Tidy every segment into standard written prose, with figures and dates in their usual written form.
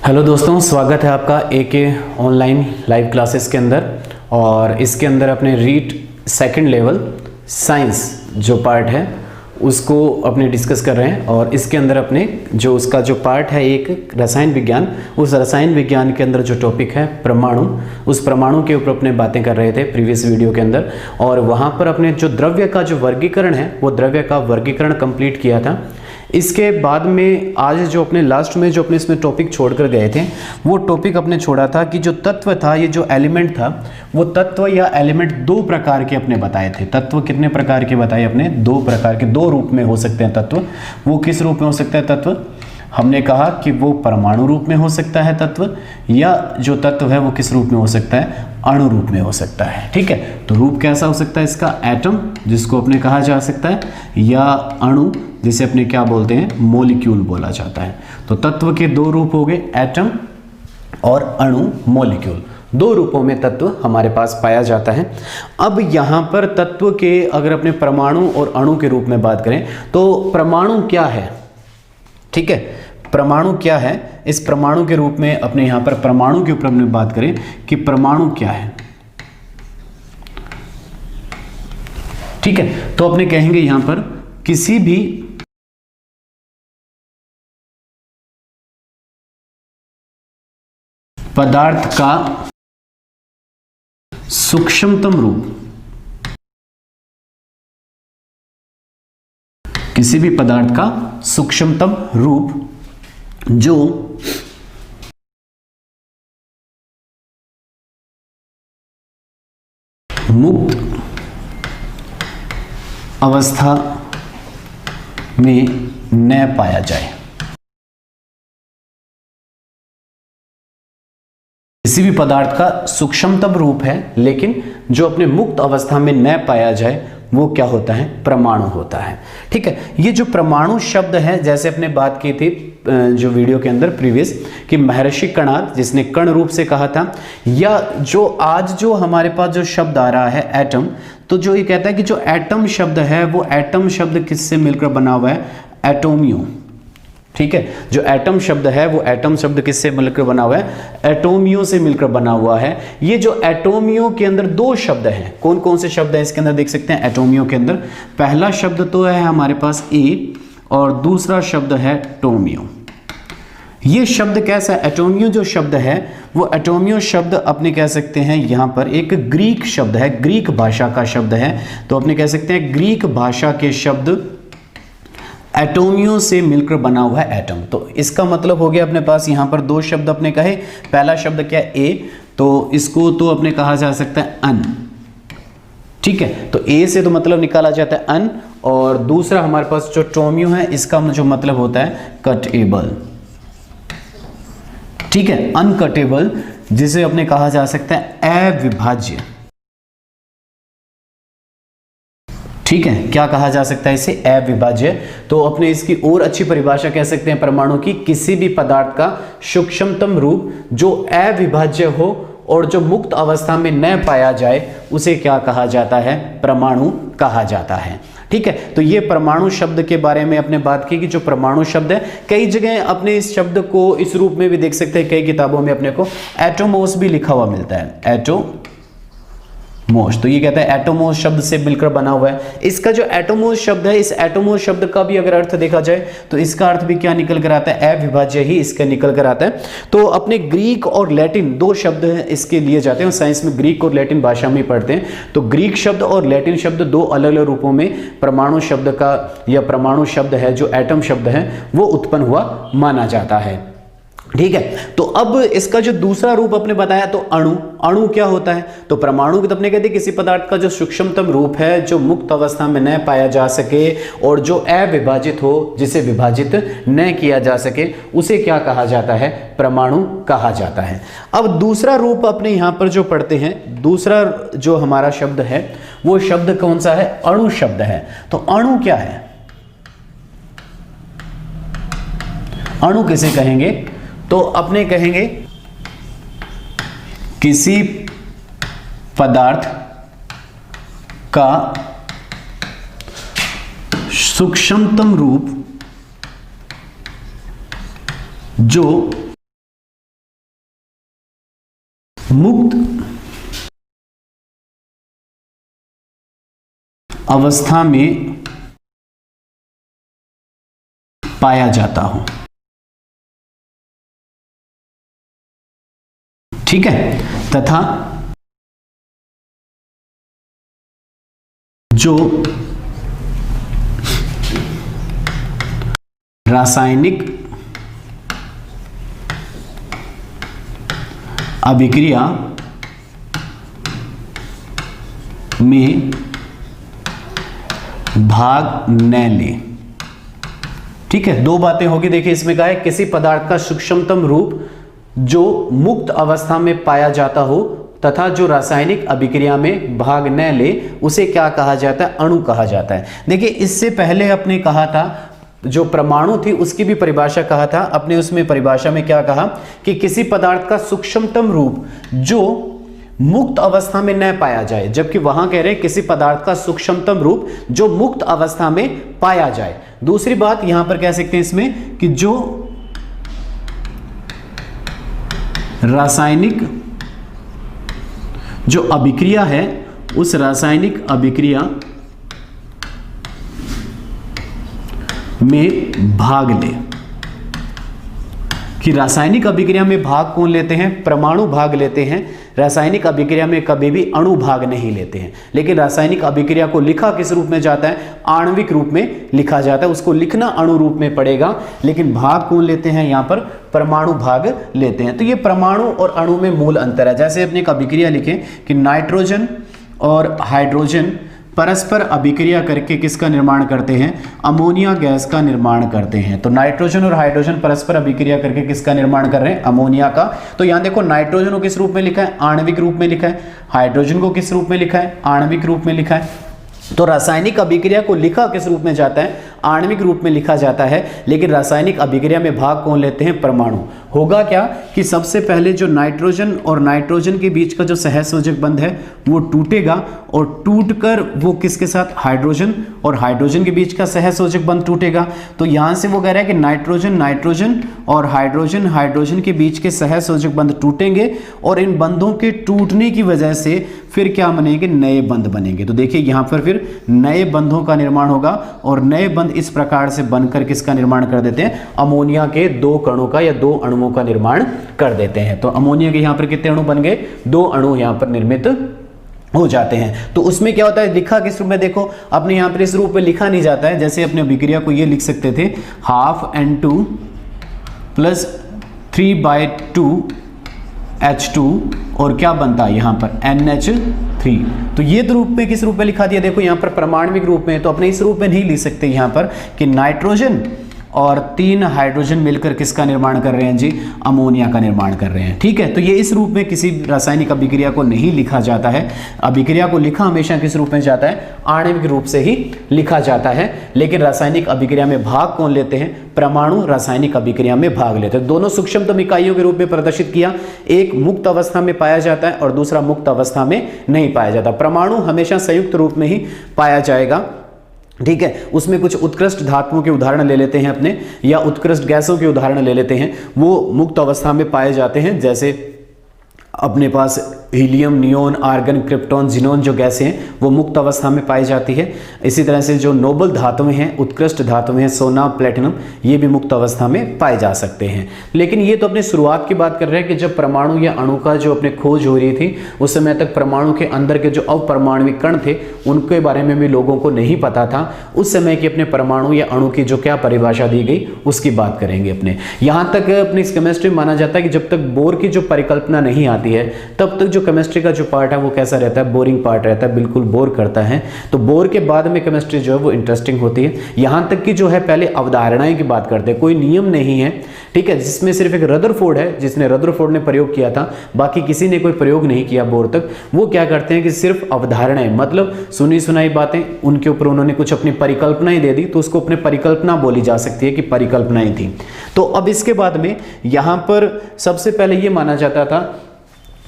Hello दोस्तों, स्वागत है आपका एके ऑनलाइन लाइव क्लासेस के अंदर। और इसके अंदर अपने रीट सेकंड लेवल साइंस जो पार्ट है उसको अपने डिस्कस कर रहे हैं। और इसके अंदर अपने जो उसका जो पार्ट है एक रसायन विज्ञान, उस रसायन विज्ञान के अंदर जो टॉपिक है परमाणु, उस परमाणु के ऊपर अपने बातें कर रहे थे प्रीवियस वीडियो के अंदर। और वहाँ पर अपने जो द्रव्य का जो वर्गीकरण है वो द्रव्य का वर्गीकरण कंप्लीट किया था। इसके बाद में आज जो अपने लास्ट में जो अपने इसमें टॉपिक छोड़कर गए थे वो टॉपिक अपने छोड़ा था कि जो तत्व था, ये जो एलिमेंट था, वो तत्व या एलिमेंट दो प्रकार के अपने बताए थे। तत्व कितने प्रकार के बताए अपने? दो प्रकार के, दो रूप में हो सकते हैं तत्व। वो किस रूप में हो सकता है तत्व? हमने कहा कि वो परमाणु रूप में हो सकता है तत्व, या जो तत्व है वो किस रूप में हो सकता है? अणु रूप में हो सकता है। ठीक है, तो रूप कैसा हो सकता है इसका? एटम, जिसको अपने कहा जा सकता है, या अणु, जिसे अपने क्या बोलते हैं? मॉलिक्यूल बोला जाता है। तो तत्व के दो रूप हो गए, एटम और अणु, मॉलिक्यूल। दो रूपों में तत्व हमारे पास पाया जाता है। अब यहाँ पर तत्व के अगर अपने परमाणु और अणु के रूप में बात करें तो परमाणु क्या है? ठीक है, परमाणु क्या है? इस परमाणु के रूप में अपने यहाँ पर परमाणु के ऊपर अपने बात करें कि परमाणु क्या है। ठीक है, तो अपने कहेंगे यहां पर किसी भी पदार्थ का सूक्ष्मतम रूप, किसी भी पदार्थ का सूक्ष्मतम रूप जो मुक्त अवस्था में न पाया जाए। किसी भी पदार्थ का सूक्ष्मतम रूप है लेकिन जो अपने मुक्त अवस्था में न पाया जाए वो क्या होता है? परमाणु होता है। ठीक है, ये जो परमाणु शब्द है, जैसे अपने बात की थी जो वीडियो के अंदर प्रीवियस, कि महर्षि कणाद जिसने कण रूप से कहा था, या जो आज जो हमारे पास जो शब्द आ रहा है एटम, तो जो ये कहता है कि जो एटम शब्द है वो एटम शब्द किससे मिलकर बना हुआ है? एटोमियो। ठीक है, जो एटम शब्द है वो एटम शब्द किससे मिलकर बना हुआ है? एटोमियो से मिलकर बना हुआ है। ये जो एटोमियो के अंदर दो शब्द हैं, कौन कौन से शब्द हैं इसके अंदर देख सकते हैं एटोमियो के अंदर? पहला शब्द तो है हमारे पास ए, और दूसरा शब्द है टोमियो। ये शब्द कैसा है? एटोमियो जो शब्द है वो एटोमियो शब्द अपने कह सकते हैं यहां पर एक ग्रीक शब्द है, ग्रीक भाषा का शब्द है। तो अपने कह सकते हैं ग्रीक भाषा के शब्द एटोमियो से मिलकर बना हुआ है एटम। तो इसका मतलब हो गया अपने पास यहां पर दो शब्द अपने कहे। पहला शब्द क्या है? ए, तो इसको तो अपने कहा जा सकता है अन। ठीक है, तो ए से तो मतलब निकाला जाता है अन, और दूसरा हमारे पास जो टोमियो है इसका जो मतलब होता है कटेबल। ठीक है, अनकटेबल, जिसे अपने कहा जा सकता है अविभाज्य। ठीक है, क्या कहा जा सकता है इसे? अविभाज्य। तो अपने इसकी और अच्छी परिभाषा कह सकते हैं परमाणु की, किसी भी पदार्थ का सूक्ष्मतम रूप जो अविभाज्य हो और जो मुक्त अवस्था में न पाया जाए उसे क्या कहा जाता है? परमाणु कहा जाता है। ठीक है, तो ये परमाणु शब्द के बारे में अपने बात की कि जो परमाणु शब्द है, कई जगह अपने इस शब्द को इस रूप में भी देख सकते हैं। कई किताबों में अपने को एटोमोस भी लिखा हुआ मिलता है, एटोमोस। तो ये कहता है एटोमोस शब्द से मिलकर बना हुआ है। इसका जो एटोमोस शब्द है, इस एटोमोस शब्द का भी अगर अर्थ देखा जाए तो इसका अर्थ भी क्या निकल कर आता है? अविभाज्य ही इसका निकल कर आता है। तो अपने ग्रीक और लैटिन दो शब्द इसके लिए जाते हैं, साइंस में ग्रीक और लैटिन भाषा में पढ़ते हैं। तो ग्रीक शब्द और लैटिन शब्द दो अलग अलग रूपों में परमाणु शब्द का, या परमाणु शब्द है जो एटम शब्द है, वो उत्पन्न हुआ माना जाता है। ठीक है, तो अब इसका जो दूसरा रूप अपने बताया तो अणु। अणु क्या होता है? तो परमाणु तो अपने कहते हैं किसी पदार्थ का जो सूक्ष्मतम रूप है जो मुक्त अवस्था में न पाया जा सके और जो अविभाजित हो, जिसे विभाजित न किया जा सके, उसे क्या कहा जाता है? परमाणु कहा जाता है। अब दूसरा रूप अपने यहां पर जो पढ़ते हैं, दूसरा जो हमारा शब्द है वो शब्द कौन सा है? अणु शब्द है। तो अणु क्या है? अणु किसे कहेंगे? तो अपने कहेंगे किसी पदार्थ का सूक्ष्मतम रूप जो मुक्त अवस्था में पाया जाता हो। ठीक है, तथा जो रासायनिक अभिक्रिया में भाग न ले। ठीक है, दो बातें होगी। देखिए इसमें कहा है किसी पदार्थ का सूक्ष्मतम रूप जो मुक्त अवस्था में पाया जाता हो तथा जो रासायनिक अभिक्रिया में भाग न ले उसे क्या कहा जाता है? अणु कहा जाता है। देखिए इससे पहले अपने कहा था जो परमाणु थी उसकी भी परिभाषा कहा था अपने, उसमें परिभाषा में क्या कहा कि किसी पदार्थ का सूक्ष्मतम रूप जो मुक्त अवस्था में न पाया जाए, जबकि वहां कह रहे हैं किसी पदार्थ का सूक्ष्मतम रूप जो मुक्त अवस्था में पाया जाए। दूसरी बात यहां पर कह सकते हैं इसमें कि जो रासायनिक जो अभिक्रिया है उस रासायनिक अभिक्रिया में भाग ले। कि रासायनिक अभिक्रिया में भाग कौन लेते हैं? परमाणु भाग लेते हैं। रासायनिक अभिक्रिया में कभी भी अणु भाग नहीं लेते हैं। लेकिन रासायनिक अभिक्रिया को लिखा किस रूप में जाता है? आणविक रूप में लिखा जाता है। उसको लिखना अणु रूप में पड़ेगा, लेकिन भाग कौन लेते हैं? यहाँ पर परमाणु भाग लेते हैं। तो ये परमाणु और अणु में मूल अंतर है। जैसे अपने एक अभिक्रिया लिखें कि नाइट्रोजन और हाइड्रोजन परस्पर अभिक्रिया करके किसका निर्माण करते हैं? अमोनिया गैस का निर्माण करते हैं। तो नाइट्रोजन और हाइड्रोजन परस्पर अभिक्रिया करके किसका निर्माण कर रहे हैं? अमोनिया का। तो यहां देखो नाइट्रोजन को किस रूप में लिखा है? आणविक रूप में लिखा है। हाइड्रोजन को किस रूप में लिखा है? आणविक रूप में लिखा है। तो रासायनिक अभिक्रिया को लिखा किस रूप में जाता है? आणविक रूप में लिखा जाता है। लेकिन रासायनिक अभिक्रिया में भाग कौन लेते हैं? परमाणु। होगा क्या कि सबसे पहले जो नाइट्रोजन और नाइट्रोजन के बीच का जो सहसंयोजक बंध है वो टूटेगा और टूटकर वो किसके साथ? हाइड्रोजन और हाइड्रोजन के बीच का सहसंयोजक बंध टूटेगा। तो यहां से वो कह रहा है कि नाइट्रोजन नाइट्रोजन और हाइड्रोजन हाइड्रोजन के बीच के सहसंयोजक बंध टूटेंगे और इन बंधों के टूटने की वजह से फिर क्या बनेंगे? नए बंध बनेंगे। तो देखिए यहां पर फिर नए बंधों का निर्माण होगा और नए बंध इस प्रकार से बनकर किसका निर्माण कर देते हैं? अमोनिया के दो कणों का या दो अणुओं का निर्माण कर देते हैं। तो अमोनिया के यहां पर कितने अणु बन गए? दो अणु यहां पर निर्मित हो जाते हैं। तो उसमें क्या होता है? लिखा किस रूप में? देखो अपने यहां पर इस रूप में लिखा नहीं जाता है। जैसे अपने अभिक्रिया को ये लिख सकते थे हाफ N2 प्लस 3/2 H2 और क्या बनता है यहां पर? NH3। तो ये तो रूप में किस रूप में लिखा दिया? देखो यहां पर परमाणविक रूप में। तो अपने इस रूप में नहीं लिख सकते यहां पर कि नाइट्रोजन और 3 हाइड्रोजन मिलकर किसका निर्माण कर रहे हैं जी? अमोनिया का निर्माण कर रहे हैं। ठीक है, तो ये इस रूप में किसी रासायनिक अभिक्रिया को नहीं लिखा जाता है। अभिक्रिया को लिखा हमेशा किस रूप में जाता है? आणविक रूप से ही लिखा जाता है। लेकिन रासायनिक अभिक्रिया में भाग कौन लेते हैं? परमाणु रासायनिक अभिक्रिया में भाग लेते हैं। दोनों सूक्ष्मतम इकाइयों के रूप में प्रदर्शित किया। एक मुक्त अवस्था में पाया जाता है और दूसरा मुक्त अवस्था में नहीं पाया जाता। परमाणु हमेशा संयुक्त रूप में ही पाया जाएगा। ठीक है, उसमें कुछ उत्कृष्ट धातुओं के उदाहरण ले लेते हैं अपने, या उत्कृष्ट गैसों के उदाहरण ले लेते हैं। वो मुक्त अवस्था में पाए जाते हैं। जैसे अपने पास helium, neon, argon, krypton, xenon जो गैसें हैं वो मुक्त अवस्था में पाई जाती है। इसी तरह से जो नोबल धातुएं हैं, उत्कृष्ट धातुएं हैं, सोना, प्लेटिनम, ये भी मुक्त अवस्था में पाए जा सकते हैं। लेकिन ये तो अपने शुरुआत की बात कर रहे हैं कि जब परमाणु या अणु का जो अपने खोज हो रही थी उस समय तक परमाणु के अंदर के जो अपरमाणविक कण थे उनके बारे में भी लोगों को नहीं पता था। उस समय की अपने परमाणु या अणु की जो क्या परिभाषा दी गई उसकी बात करेंगे अपने। यहाँ तक अपनी इस केमिस्ट्री में माना जाता है कि जब तक बोर की जो परिकल्पना नहीं आती है तब तक जो केमिस्ट्री का जो पार्ट है वो कैसा रहता है? बोरिंग पार्ट रहता है, बिल्कुल बोर करता है। तो बोर के बाद में केमिस्ट्री जो है वो इंटरेस्टिंग होती है। यहां तक कि जो है पहले अवधारणाएं की बात करते हैं, कोई नियम नहीं है। ठीक है, जिसमें सिर्फ एक रदरफोर्ड है, जिसने रदरफोर्ड ने प्रयोग किया था, बाकी किसी ने कोई प्रयोग नहीं किया बोर तक। वो क्या करते हैं कि सिर्फ अवधारणाएं, मतलब सुनी सुनाई बातें, उनके ऊपर उन्होंने कुछ अपनी परिकल्पनाएं दे दी तो उसको अपने परिकल्पना बोली जा सकती है कि परिकल्पनाएं थी। तो अब इसके बाद में यहां पर सबसे पहले ये माना जाता था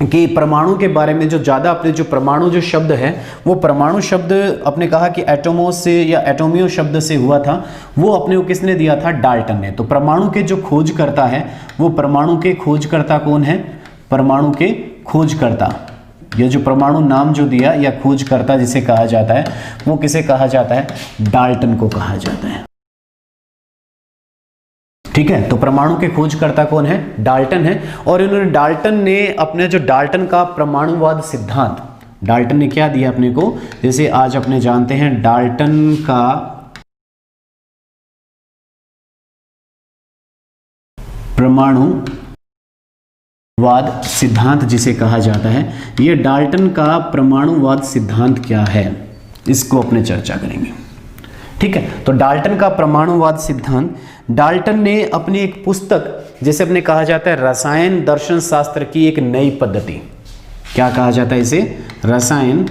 कि परमाणु के बारे में जो ज़्यादा अपने जो परमाणु जो शब्द है वो परमाणु शब्द अपने कहा कि एटोमोस से या एटोमियो शब्द से हुआ था। वो अपने को किसने दिया था? डाल्टन ने। तो परमाणु के जो खोजकर्ता है वो परमाणु के खोजकर्ता कौन है? परमाणु के खोजकर्ता, ये जो परमाणु नाम जो दिया या खोजकर्ता जिसे कहा जाता है वो किसे कहा जाता है? डाल्टन को कहा जाता है। ठीक है, तो परमाणु के खोजकर्ता कौन है? डाल्टन है। और इन्होंने डाल्टन ने अपने जो डाल्टन का परमाणुवाद सिद्धांत, डाल्टन ने क्या दिया अपने को, जैसे आज अपने जानते हैं डाल्टन का परमाणुवाद सिद्धांत जिसे कहा जाता है, यह डाल्टन का परमाणुवाद सिद्धांत क्या है, इसको अपने चर्चा करेंगे। ठीक है, तो डाल्टन का परमाणुवाद सिद्धांत, डाल्टन ने अपनी एक पुस्तक, जैसे अपने कहा जाता है रसायन दर्शन शास्त्र की एक नई पद्धति, क्या कहा जाता है इसे? रसायन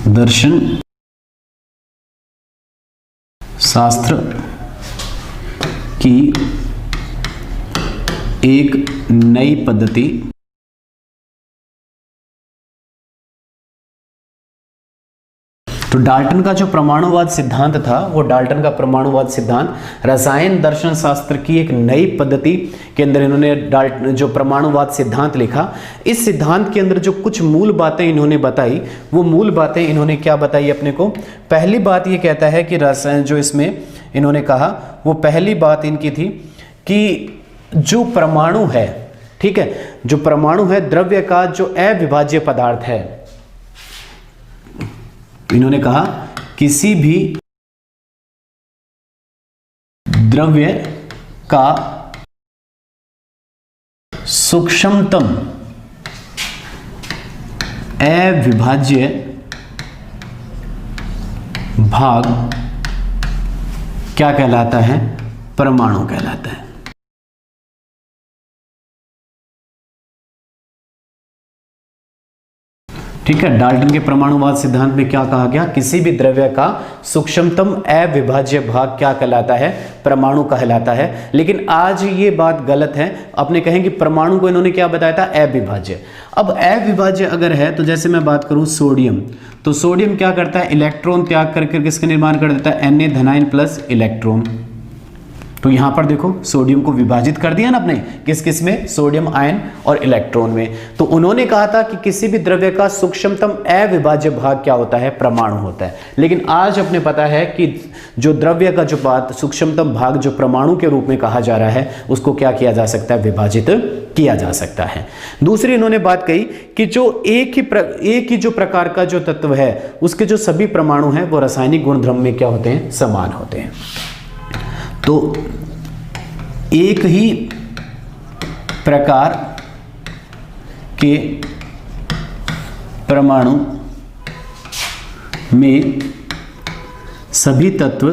दर्शन शास्त्र की एक नई पद्धति तो डाल्टन का जो परमाणुवाद सिद्धांत था, वो डाल्टन का परमाणुवाद सिद्धांत रसायन दर्शन शास्त्र की एक नई पद्धति के अंदर इन्होंने डाल्टन जो परमाणुवाद सिद्धांत लिखा। इस सिद्धांत के अंदर जो कुछ मूल बातें इन्होंने बताई, वो मूल बातें इन्होंने क्या बताई अपने को? पहली बात ये कहता है कि रसायन जो इसमें इन्होंने कहा, वो पहली बात इनकी थी कि जो परमाणु है, ठीक है, जो परमाणु है द्रव्य का जो अविभाज्य पदार्थ है, इन्होंने कहा किसी भी द्रव्य का सूक्ष्मतम अविभाज्य भाग क्या कहलाता है? परमाणु कहलाता है। ठीक है, डाल्टन के परमाणुवाद सिद्धांत में क्या कहा गया? किसी भी द्रव्य का सूक्ष्मतम अविभाज्य भाग क्या कहलाता है? परमाणु कहलाता है। लेकिन आज ये बात गलत है, अपने कहें कि परमाणु को इन्होंने क्या बताया था? अविभाज्य। अब अविभाज्य अगर है तो जैसे मैं बात करूं सोडियम, तो सोडियम क्या करता है? इलेक्ट्रॉन त्याग करके किसका निर्माण कर देता है? Na धनायन प्लस इलेक्ट्रॉन। तो यहां पर देखो सोडियम को विभाजित कर दिया ना अपने, किस किस में? सोडियम आयन और इलेक्ट्रॉन में। तो उन्होंने कहा था कि किसी भी द्रव्य का सूक्ष्मतम अविभाज्य भाग क्या होता है? परमाणु होता है। लेकिन आज अपने पता है कि जो द्रव्य का जो बात सूक्ष्मतम भाग जो परमाणु के रूप में कहा जा रहा है, उसको क्या किया जा सकता है? विभाजित किया जा सकता है। दूसरी इन्होंने बात कही कि जो एक ही जो प्रकार का जो तत्व है, उसके जो सभी परमाणु हैं वो रासायनिक गुणधर्म में क्या होते हैं? समान होते हैं। तो एक ही प्रकार के परमाणु में सभी तत्व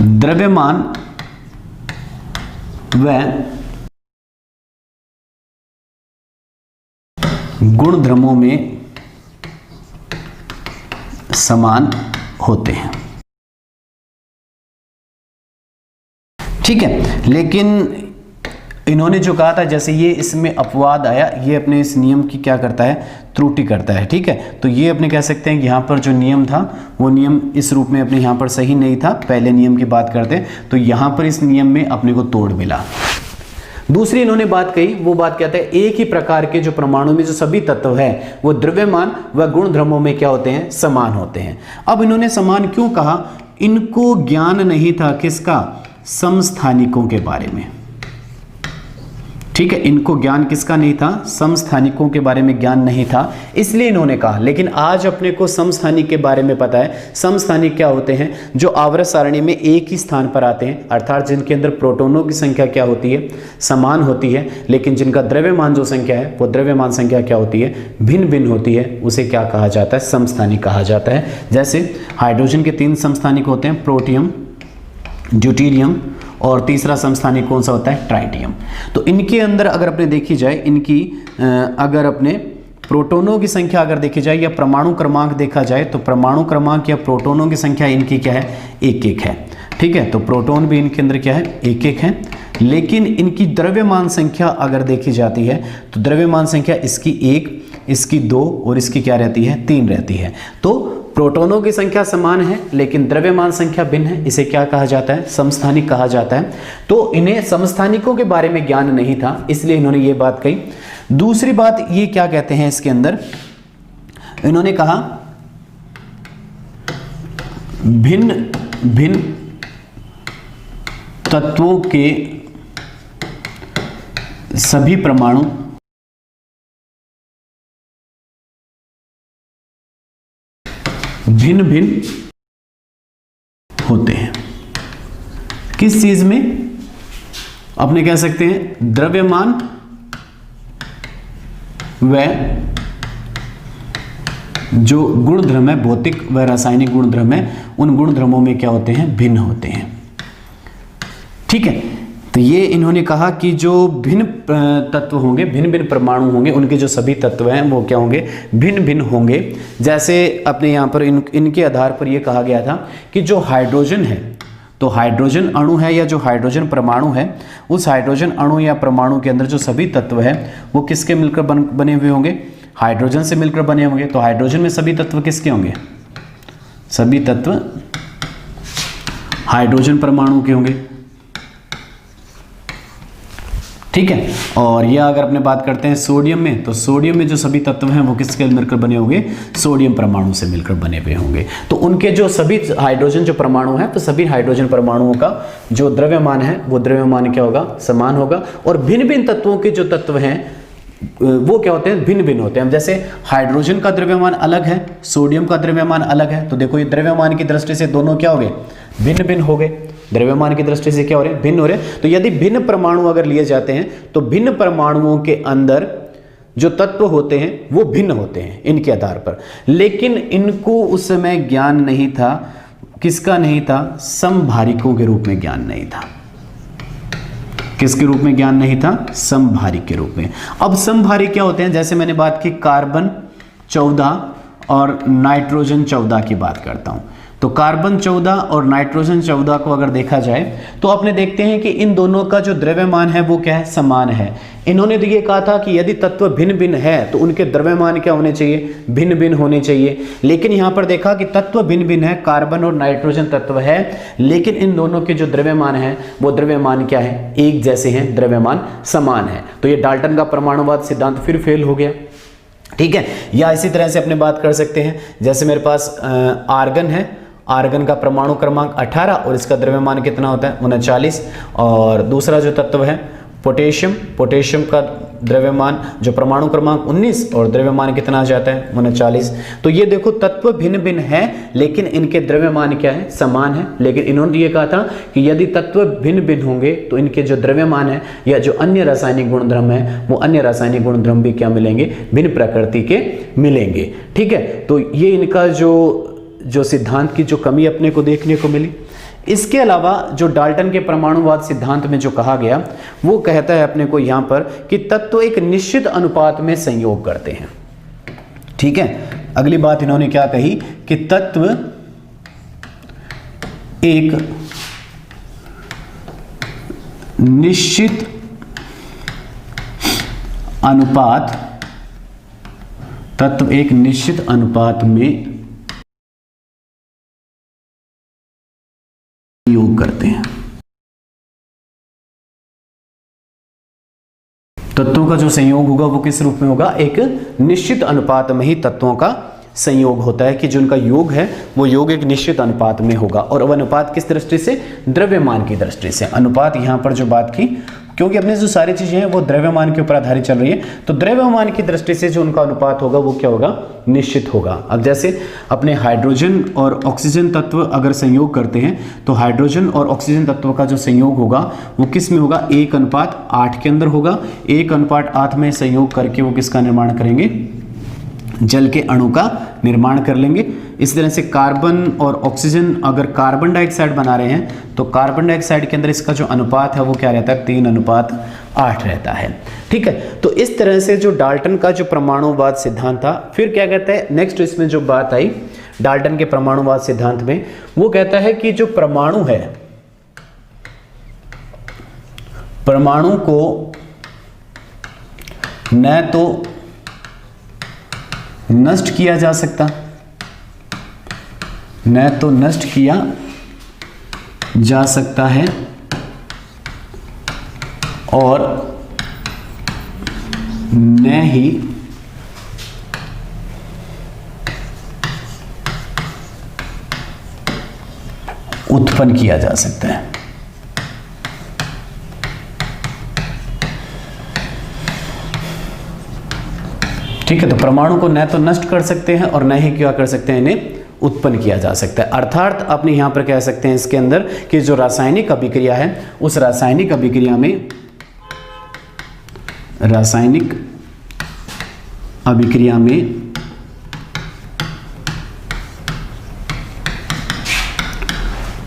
द्रव्यमान व गुणधर्मों में समान होते हैं। ठीक है, लेकिन इन्होंने जो कहा था, जैसे ये इसमें अपवाद आया, ये अपने इस नियम की क्या करता है? त्रुटि करता है। ठीक है, तो ये अपने कह सकते हैं कि यहाँ पर जो नियम था वो नियम इस रूप में अपने यहाँ पर सही नहीं था। पहले नियम की बात करते तो यहाँ पर इस नियम में अपने को तोड़ मिला। दूसरी इन्होंने बात कही, वो बात कहते हैं एक ही प्रकार के जो परमाणु में जो सभी तत्व है वो द्रव्यमान व गुणधर्मों में क्या होते हैं? समान होते हैं। अब इन्होंने समान क्यों कहा? इनको ज्ञान नहीं था किसका? समस्थानिकों के बारे में। ठीक है, इनको ज्ञान किसका नहीं था? समस्थानिकों के बारे में ज्ञान नहीं था, इसलिए इन्होंने कहा। लेकिन आज अपने को समस्थानिक के बारे में पता है। समस्थानिक क्या होते हैं? जो आवर्त सारणी में एक ही स्थान पर आते हैं, अर्थात जिनके अंदर प्रोटॉनों की संख्या क्या होती है? समान होती है, लेकिन जिनका द्रव्यमान जो संख्या है वो द्रव्यमान संख्या क्या होती है? भिन्न भिन्न होती है। उसे क्या कहा जाता है? समस्थानिक कहा जाता है। जैसे हाइड्रोजन के 3 समस्थानिक होते हैं, प्रोटियम, ड्यूटेरियम और तीसरा समस्थानिक कौन सा होता है, ट्राइटियम। तो इनके अंदर अगर अपने देखी जाए, इनकी अगर अपने प्रोटॉनों की संख्या अगर देखी जाए या परमाणु क्रमांक देखा जाए, तो परमाणु क्रमांक या प्रोटॉनों की संख्या इनकी क्या है, 1-1 है। ठीक है, तो प्रोटॉन भी इनके अंदर क्या है, 1-1 है। लेकिन इनकी द्रव्यमान संख्या अगर देखी जाती है तो द्रव्यमान संख्या इसकी 1, इसकी 2 और इसकी क्या रहती है, 3 रहती है। तो प्रोटॉनों की संख्या समान है लेकिन द्रव्यमान संख्या भिन्न है। इसे क्या कहा जाता है, समस्थानिक कहा जाता है। तो इन्हें समस्थानिकों के बारे में ज्ञान नहीं था, इसलिए इन्होंने ये बात कही। दूसरी बात ये क्या कहते हैं इसके अंदर, इन्होंने कहा भिन्न भिन्न तत्वों के सभी परमाणु भिन्न भिन्न होते हैं। किस चीज में, अपने कह सकते हैं द्रव्यमान व जो गुणधर्म है, भौतिक व रासायनिक गुणधर्म है, उन गुणधर्मों में क्या होते हैं, भिन्न होते हैं। ठीक है, तो ये इन्होंने कहा कि जो भिन्न तत्व होंगे, भिन्न भिन्न परमाणु होंगे, उनके जो सभी तत्व हैं वो क्या होंगे, भिन्न भिन्न होंगे। जैसे अपने यहाँ पर इनके आधार पर ये कहा गया था कि जो हाइड्रोजन है, तो हाइड्रोजन अणु है या जो हाइड्रोजन परमाणु है, उस हाइड्रोजन अणु या परमाणु के अंदर जो सभी तत्व है वो किसके मिलकर बने हुए होंगे, हाइड्रोजन से मिलकर बने होंगे। तो हाइड्रोजन में सभी तत्व किसके होंगे, सभी तत्व हाइड्रोजन परमाणु के होंगे। ठीक है, और यह अगर अपने बात करते हैं सोडियम में, तो सोडियम में जो सभी तत्व हैं वो किसके मिलकर बने होंगे, सोडियम परमाणु से मिलकर बने हुए होंगे। तो उनके जो सभी हाइड्रोजन जो परमाणु हैं, तो सभी हाइड्रोजन परमाणुओं का जो द्रव्यमान है वो द्रव्यमान क्या होगा, समान होगा। और भिन्न भिन्न तत्वों के जो तत्व हैं वो क्या होते हैं, भिन्न भिन्न होते हैं। जैसे हाइड्रोजन का द्रव्यमान अलग है, सोडियम का द्रव्यमान अलग है, तो देखो ये द्रव्यमान की दृष्टि से दोनों क्या हो गए, भिन्न भिन्न हो गए। द्रव्यमान की दृष्टि से क्या हो रहे हैं, भिन्न हो रहे हैं। तो यदि भिन्न परमाणु अगर लिए जाते हैं तो भिन्न परमाणुओं के अंदर जो तत्व होते हैं वो भिन्न होते हैं इनके आधार पर। लेकिन इनको उस समय ज्ञान नहीं था, किसका नहीं था, समभारिकों के रूप में ज्ञान नहीं था। किसके रूप में ज्ञान नहीं था, समभारिक के रूप में। अब समभारिक क्या होते हैं, जैसे मैंने बात की कार्बन 14 और नाइट्रोजन 14 की बात करता हूं। तो कार्बन 14 और नाइट्रोजन 14 को अगर देखा जाए तो अपने देखते हैं कि इन दोनों का जो द्रव्यमान है वो क्या है, समान है। इन्होंने तो ये कहा था कि यदि तत्व भिन्न भिन्न है तो उनके द्रव्यमान क्या होने चाहिए, भिन्न भिन्न होने चाहिए। लेकिन यहाँ पर देखा कि तत्व भिन्न भिन्न है, कार्बन और नाइट्रोजन तत्व है, लेकिन इन दोनों के जो द्रव्यमान है वो द्रव्यमान क्या है, एक जैसे हैं, द्रव्यमान समान है। तो ये डाल्टन का परमाणुवाद सिद्धांत फिर फेल हो गया। ठीक है, या इसी तरह से अपने बात कर सकते हैं, जैसे मेरे पास आर्गन है, आर्गन का परमाणु क्रमांक 18 और इसका द्रव्यमान कितना होता है, 39। और दूसरा जो तत्व है पोटेशियम, पोटेशियम का द्रव्यमान जो परमाणु क्रमांक 19 और द्रव्यमान कितना आ जाता है, 39। तो ये देखो तत्व भिन्न भिन्न है लेकिन इनके द्रव्यमान क्या है, समान है। लेकिन इन्होंने ये कहा था कि यदि तत्व भिन्न भिन्न होंगे तो इनके जो द्रव्यमान है या जो अन्य रासायनिक गुणधर्म है वो अन्य रासायनिक गुणधर्म भी क्या मिलेंगे, भिन्न प्रकृति के मिलेंगे। ठीक है, तो ये इनका जो सिद्धांत की जो कमी अपने को देखने को मिली। इसके अलावा जो डाल्टन के परमाणुवाद सिद्धांत में जो कहा गया वो कहता है अपने को यहाँ पर कि तत्व एक निश्चित अनुपात में संयोग करते हैं। ठीक है, अगली बात इन्होंने क्या कही कि तत्व एक निश्चित अनुपात, तत्व एक निश्चित अनुपात में योग करते हैं। तत्वों का जो संयोग होगा वो किस रूप में होगा, एक निश्चित अनुपात में ही तत्वों का संयोग होता है कि जो उनका योग है वो योग एक निश्चित अनुपात में होगा। और वह अनुपात किस दृष्टि से, द्रव्यमान की दृष्टि से। अनुपात यहां पर जो बात की, क्योंकि अपने जो सारी चीजें हैं वो द्रव्यमान के ऊपर आधारित चल रही है, तो द्रव्यमान की दृष्टि से जो उनका अनुपात होगा वो क्या होगा, निश्चित होगा। अब जैसे अपने हाइड्रोजन और ऑक्सीजन तत्व अगर संयोग करते हैं तो हाइड्रोजन और ऑक्सीजन तत्व का जो संयोग होगा वो किस में होगा, 1:8 के अंदर होगा। 1:8 में संयोग करके वो किसका निर्माण करेंगे, जल के अणु का निर्माण कर लेंगे। इस तरह से कार्बन और ऑक्सीजन, अगर कार्बन डाइऑक्साइड बना रहे हैं तो कार्बन डाइऑक्साइड के अंदर इसका जो अनुपात है वो क्या रहता है, 3:8 रहता है। ठीक है, तो इस तरह से जो डाल्टन का जो परमाणुवाद सिद्धांत था, फिर क्या कहता है नेक्स्ट इसमें जो बात आई डाल्टन के परमाणुवाद सिद्धांत में, वो कहता है कि जो परमाणु है, परमाणु को न तो नष्ट किया जा सकता, न तो नष्ट किया जा सकता है और न ही उत्पन्न किया जा सकता है। ठीक है, तो परमाणु को न तो नष्ट कर सकते हैं और न ही क्या कर सकते हैं, इन्हें उत्पन्न किया जा सकता है। अर्थात अपने यहां पर कह सकते हैं इसके अंदर कि जो रासायनिक अभिक्रिया है, उस रासायनिक अभिक्रिया में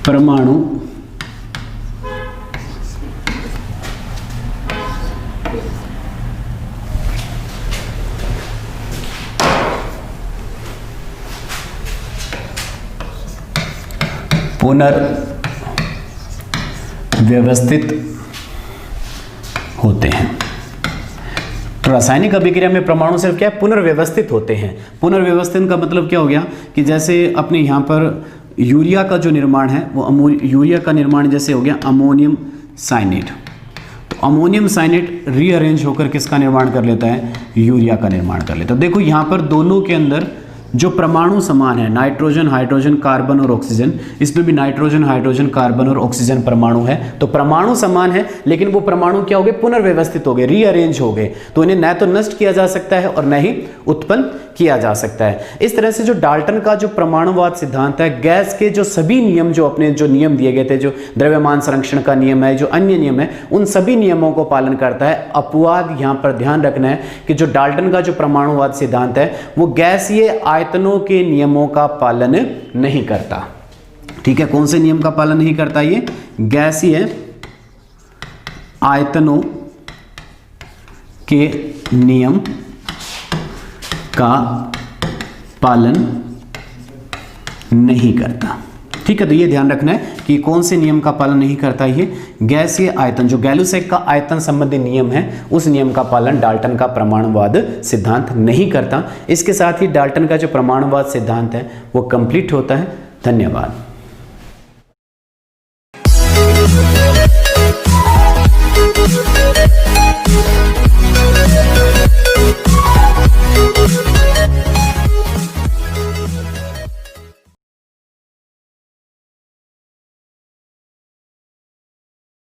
परमाणु पुनर्व्यवस्थित होते हैं। तो रासायनिक अभिक्रिया में परमाणु सिर्फ क्या है, पुनर्व्यवस्थित होते हैं। पुनर्व्यवस्थित का मतलब क्या हो गया कि जैसे अपने यहाँ पर यूरिया का जो निर्माण है वो यूरिया का निर्माण जैसे हो गया अमोनियम साइनेट, तो अमोनियम साइनेट रीअरेंज होकर किसका निर्माण कर लेता है, यूरिया का निर्माण कर लेता है। देखो यहाँ पर दोनों के अंदर जो परमाणु समान है, नाइट्रोजन, हाइड्रोजन, कार्बन और ऑक्सीजन, इसमें भी नाइट्रोजन, हाइड्रोजन, कार्बन और ऑक्सीजन परमाणु है, तो परमाणु समान है, लेकिन वो परमाणु क्या हो गए, पुनर्व्यवस्थित हो गए, रीअरेंज हो गए, तो इन्हें न तो नष्ट किया जा सकता है और न ही उत्पन्न किया जा सकता है। इस तरह से जो डाल्टन का जो परमाणुवाद सिद्धांत है, गैस के जो सभी नियम, जो अपने जो नियम दिए गए थे, जो द्रव्यमान संरक्षण का नियम है, जो अन्य नियम है, उन सभी नियमों को पालन करता है। अपवाद यहाँ पर ध्यान रखना है कि जो डाल्टन का जो परमाणुवाद सिद्धांत है वो गैसीय आयतनों के नियमों का पालन नहीं करता। ठीक है, कौन से नियम का पालन नहीं करता, ये गैसीय आयतनों के नियम का पालन नहीं करता। ठीक है, तो ये ध्यान रखना है कि कौन से नियम का पालन नहीं करता, ये गैसीय आयतन, जो गैलुसेक का आयतन संबंधी नियम है, उस नियम का पालन डाल्टन का परमाणुवाद सिद्धांत नहीं करता। इसके साथ ही डाल्टन का जो परमाणुवाद सिद्धांत है वो कंप्लीट होता है। धन्यवाद।